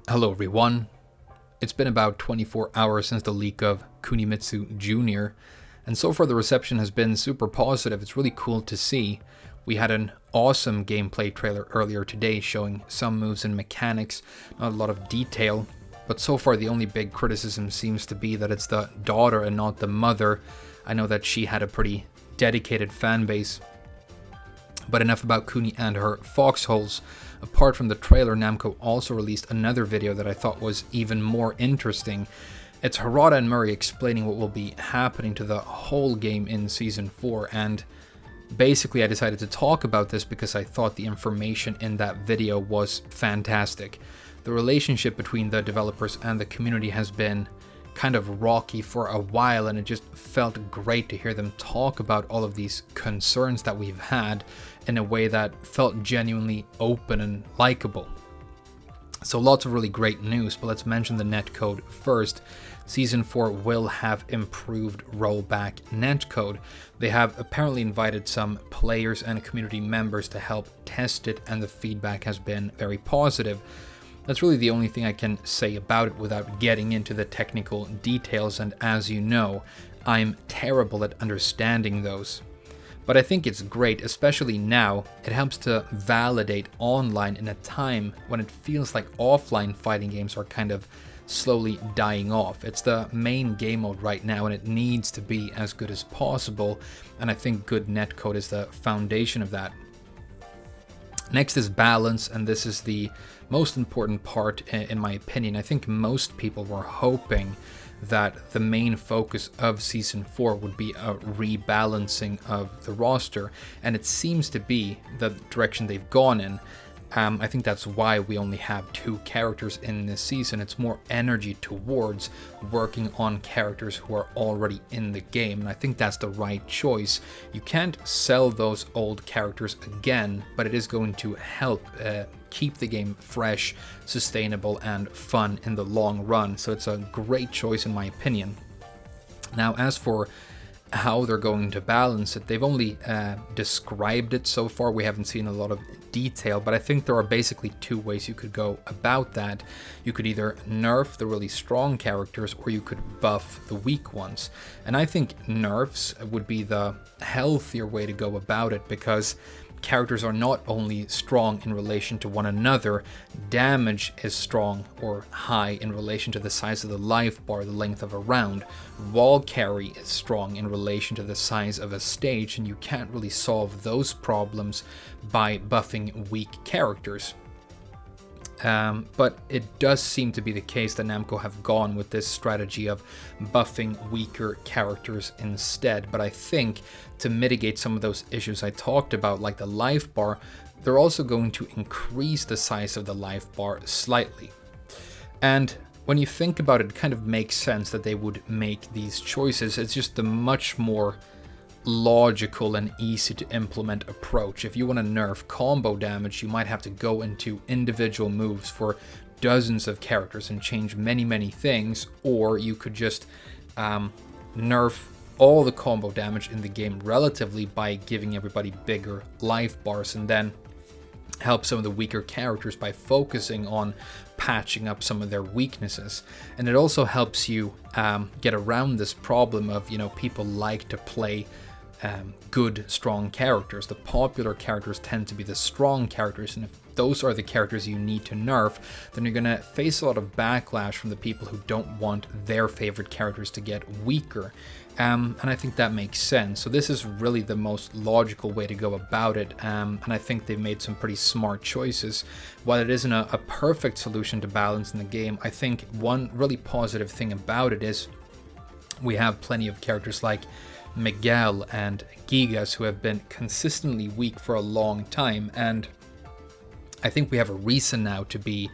Hello everyone. It's been about 24 hours since the leak of Kunimitsu Jr., and so far the reception has been super positive. It's really cool to see. We had an awesome gameplay trailer earlier today showing some moves and mechanics, not a lot of detail, but so far the only big criticism seems to be that it's the daughter and not the mother. I know that she had a pretty dedicated fan base. But enough about Kuni and her foxholes. Apart from the trailer, Namco also released another video that I thought was even more interesting. It's Harada and Murray explaining what will be happening to the whole game in Season 4, and basically I decided to talk about this because I thought the information in that video was fantastic. The relationship between the developers and the community has been kind of rocky for a while, and it just felt great to hear them talk about all of these concerns that we've had in a way that felt genuinely open and likable. So lots of really great news, but let's mention the netcode first. Season 4 will have improved rollback netcode. They have apparently invited some players and community members to help test it, and the feedback has been very positive. That's really the only thing I can say about it without getting into the technical details, and as you know, I'm terrible at understanding those. But I think it's great, especially now. It helps to validate online in a time when it feels like offline fighting games are kind of slowly dying off. It's the main game mode right now, and it needs to be as good as possible, and I think good netcode is the foundation of that. Next is balance, and this is the most important part in my opinion. I think most people were hoping that the main focus of Season 4 would be a rebalancing of the roster, and it seems to be the direction they've gone in. I think that's why we only have 2 characters in this season. It's more energy towards working on characters who are already in the game, and I think that's the right choice. You can't sell those old characters again, but it is going to help keep the game fresh, sustainable, and fun in the long run. So it's a great choice in my opinion. Now, as for how they're going to balance it, they've only described it so far. We haven't seen a lot of detail, but I think there are basically 2 ways you could go about that. You could either nerf the really strong characters, or you could buff the weak ones. And I think nerfs would be the healthier way to go about it, because characters are not only strong in relation to one another, damage is strong or high in relation to the size of the life bar, the length of a round. Wall carry is strong in relation to the size of a stage, and you can't really solve those problems by buffing weak characters. But it does seem to be the case that Namco have gone with this strategy of buffing weaker characters instead. But I think to mitigate some of those issues I talked about, like the life bar, they're also going to increase the size of the life bar slightly. And when you think about it, it kind of makes sense that they would make these choices. It's just a much more logical and easy to implement approach. If you want to nerf combo damage, you might have to go into individual moves for dozens of characters and change many things, or you could just nerf all the combo damage in the game relatively by giving everybody bigger life bars, and then help some of the weaker characters by focusing on patching up some of their weaknesses. And it also helps you get around this problem of, people like to play good, strong characters. The popular characters tend to be the strong characters, and if those are the characters you need to nerf, then you're going to face a lot of backlash from the people who don't want their favorite characters to get weaker. And I think that makes sense. So this is really the most logical way to go about it, and I think they've made some pretty smart choices. While it isn't a perfect solution to balance in the game, I think one really positive thing about it is we have plenty of characters like Miguel and Gigas who have been consistently weak for a long time, and I think we have a reason now to be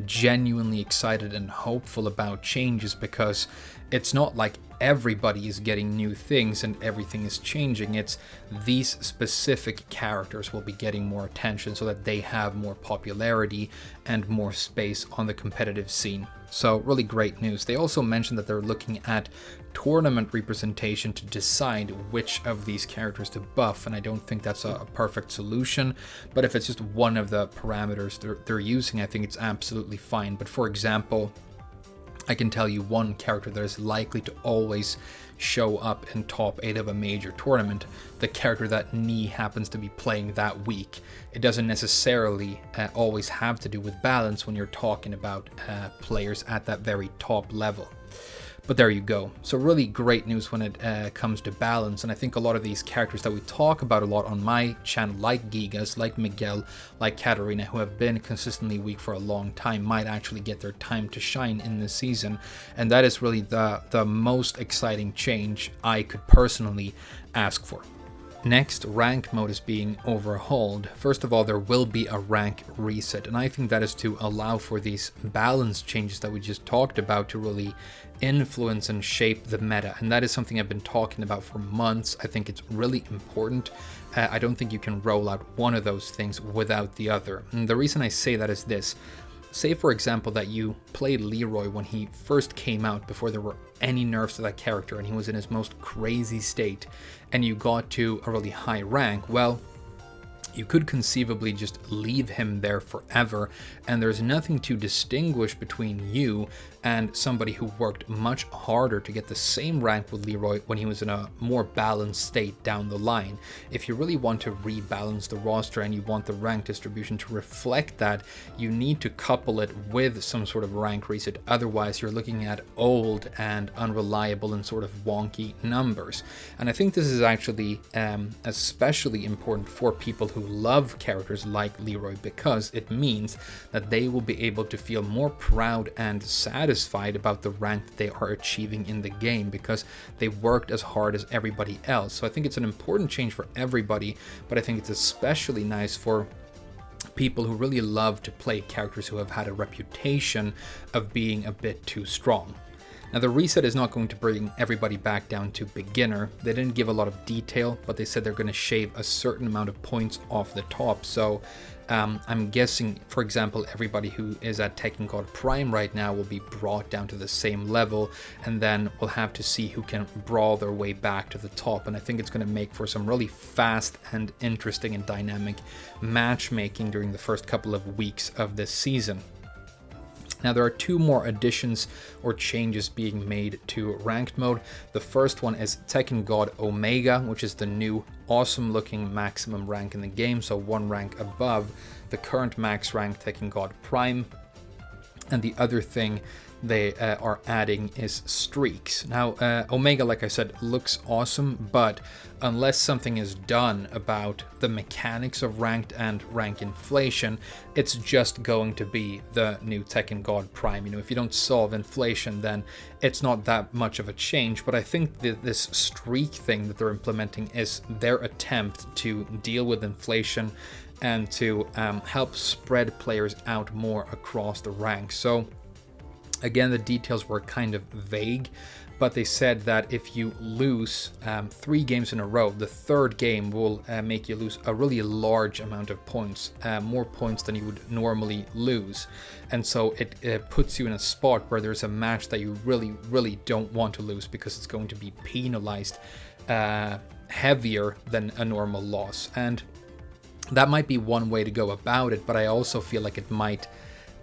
genuinely excited and hopeful about changes, because it's not like everybody is getting new things and everything is changing. It's these specific characters will be getting more attention so that they have more popularity and more space on the competitive scene. So really great news. They also mentioned that they're looking at tournament representation to decide which of these characters to buff, and I don't think that's a perfect solution, but if it's just one of the parameters they're using, I think it's absolutely fine. But for example, I can tell you one character that is likely to always show up in top 8 of a major tournament, the character that Ni happens to be playing that week. It doesn't necessarily always have to do with balance when you're talking about players at that very top level. But there you go. So really great news when it comes to balance. And I think a lot of these characters that we talk about a lot on my channel, like Gigas, like Miguel, like Katarina, who have been consistently weak for a long time, might actually get their time to shine in this season. And that is really the most exciting change I could personally ask for. Next, rank mode is being overhauled. First of all, there will be a rank reset, and I think that is to allow for these balance changes that we just talked about to really influence and shape the meta, and that is something I've been talking about for months. I think it's really important. I don't think you can roll out one of those things without the other. And the reason I say that is this. Say, for example, that you played Leroy when he first came out, before there were any nerfs to that character, and he was in his most crazy state, and you got to a really high rank. Well, you could conceivably just leave him there forever, and there's nothing to distinguish between you and somebody who worked much harder to get the same rank with Leroy when he was in a more balanced state down the line. If you really want to rebalance the roster and you want the rank distribution to reflect that, you need to couple it with some sort of rank reset. Otherwise, you're looking at old and unreliable and sort of wonky numbers. And I think this is actually especially important for people who love characters like Leroy, because it means that they will be able to feel more proud and satisfied about the rank that they are achieving in the game, because they worked as hard as everybody else. So I think it's an important change for everybody, but I think it's especially nice for people who really love to play characters who have had a reputation of being a bit too strong. Now, the reset is not going to bring everybody back down to beginner. They didn't give a lot of detail, but they said they're going to shave a certain amount of points off the top. So I'm guessing, for example, everybody who is at Tekken God Prime right now will be brought down to the same level, and then we'll have to see who can brawl their way back to the top. And I think it's going to make for some really fast and interesting and dynamic matchmaking during the first couple of weeks of this season. Now, there are two more additions or changes being made to ranked mode. The first one is Tekken God Omega, which is the new awesome looking maximum rank in the game, so one rank above the current max rank Tekken God Prime. And the other thing they are adding is streaks. Now, Omega, like I said, looks awesome, but unless something is done about the mechanics of ranked and rank inflation, it's just going to be the new Tekken God Prime. You know, if you don't solve inflation, then it's not that much of a change. But I think this streak thing that they're implementing is their attempt to deal with inflation and to help spread players out more across the ranks. So again, the details were kind of vague, but they said that if you lose 3 games in a row, the third game will make you lose a really large amount of points, more points than you would normally lose. And so it puts you in a spot where there's a match that you really, really don't want to lose, because it's going to be penalized heavier than a normal loss. And that might be one way to go about it, but I also feel like it might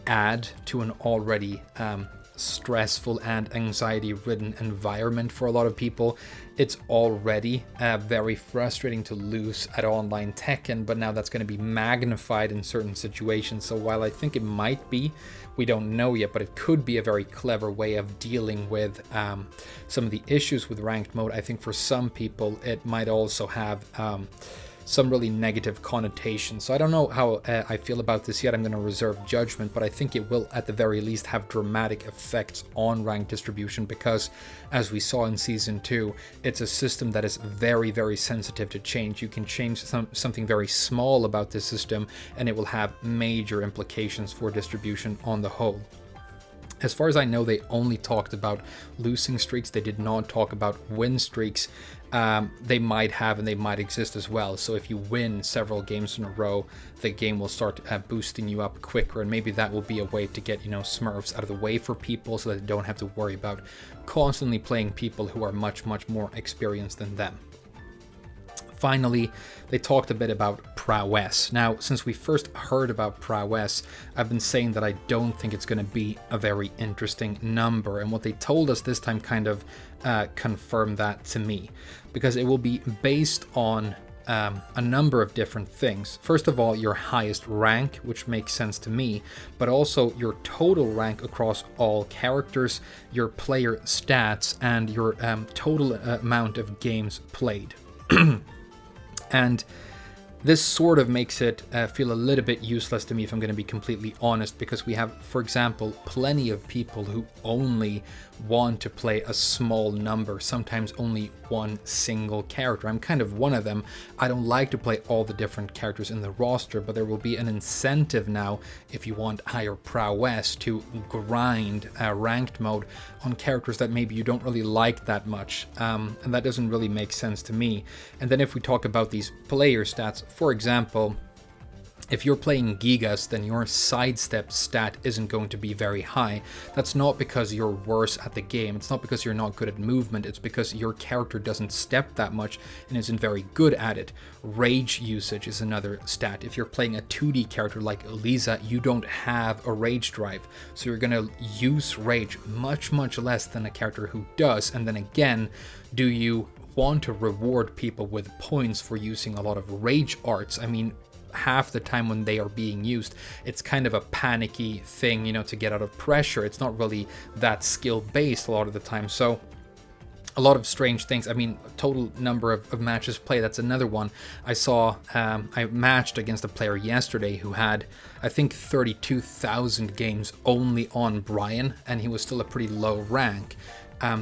add to an already stressful and anxiety-ridden environment for a lot of people. It's already very frustrating to lose at online Tekken, but now that's going to be magnified in certain situations. So while I think it might be, we don't know yet, but it could be a very clever way of dealing with some of the issues with ranked mode. I think for some people it might also have some really negative connotations. So I don't know how I feel about this yet. I'm going to reserve judgment, but I think it will at the very least have dramatic effects on rank distribution, because as we saw in Season 2, it's a system that is very, very sensitive to change. You can change something very small about this system and it will have major implications for distribution on the whole. As far as I know, they only talked about losing streaks. They did not talk about win streaks. They might have and they might exist as well. So if you win several games in a row, the game will start boosting you up quicker. And maybe that will be a way to get, Smurfs out of the way for people so that they don't have to worry about constantly playing people who are much, much more experienced than them. Finally, they talked a bit about Prowess. Now, since we first heard about Prowess, I've been saying that I don't think it's going to be a very interesting number. And what they told us this time kind of confirmed that to me, because it will be based on a number of different things. First of all, your highest rank, which makes sense to me, but also your total rank across all characters, your player stats, and your total amount of games played. And this sort of makes it feel a little bit useless to me, if I'm going to be completely honest, because we have, for example, plenty of people who only want to play a small number, sometimes only one single character. I'm kind of one of them. I don't like to play all the different characters in the roster, but there will be an incentive now, if you want higher prowess, to grind ranked mode on characters that maybe you don't really like that much, and that doesn't really make sense to me. And then if we talk about these player stats, for example, if you're playing Gigas, then your sidestep stat isn't going to be very high. That's not because you're worse at the game. It's not because you're not good at movement. It's because your character doesn't step that much and isn't very good at it. Rage usage is another stat. If you're playing a 2D character like Lisa, you don't have a rage drive. So you're going to use rage much, much less than a character who does. And then again, do you want to reward people with points for using a lot of rage arts? I mean, half the time when they are being used, it's kind of a panicky thing, to get out of pressure. It's not really that skill based a lot of the time. So a lot of strange things. I mean, total number of matches played, that's another one. I saw, I matched against a player yesterday who had, I think, 32,000 games only on Brian, and he was still a pretty low rank.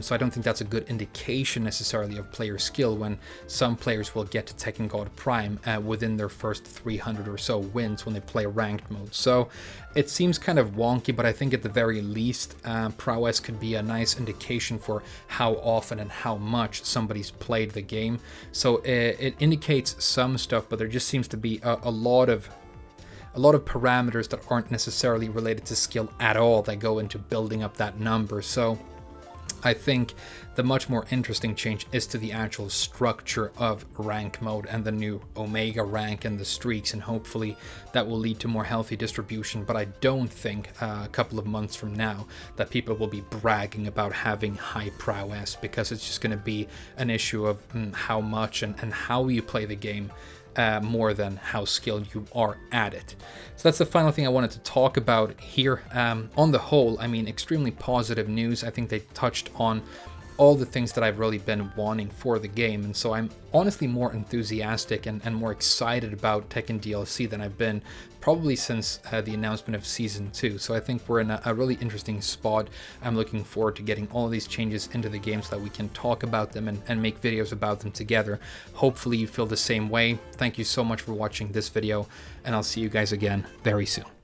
So I don't think that's a good indication necessarily of player skill, when some players will get to Tekken God Prime within their first 300 or so wins when they play ranked mode. So it seems kind of wonky, but I think at the very least, Prowess could be a nice indication for how often and how much somebody's played the game. So it indicates some stuff, but there just seems to be a lot of parameters that aren't necessarily related to skill at all that go into building up that number. So I think the much more interesting change is to the actual structure of rank mode and the new Omega rank and the streaks, and hopefully that will lead to more healthy distribution. But I don't think a couple of months from now that people will be bragging about having high prowess, because it's just going to be an issue of how much and how you play the game, more than how skilled you are at it. So that's the final thing I wanted to talk about here. On the whole, I mean, extremely positive news. I think they touched on all the things that I've really been wanting for the game, and so I'm honestly more enthusiastic and more excited about Tekken DLC than I've been probably since the announcement of Season 2. So I think we're in a really interesting spot. I'm looking forward to getting all of these changes into the game so that we can talk about them and make videos about them together. Hopefully you feel the same way. Thank you so much for watching this video, and I'll see you guys again very soon.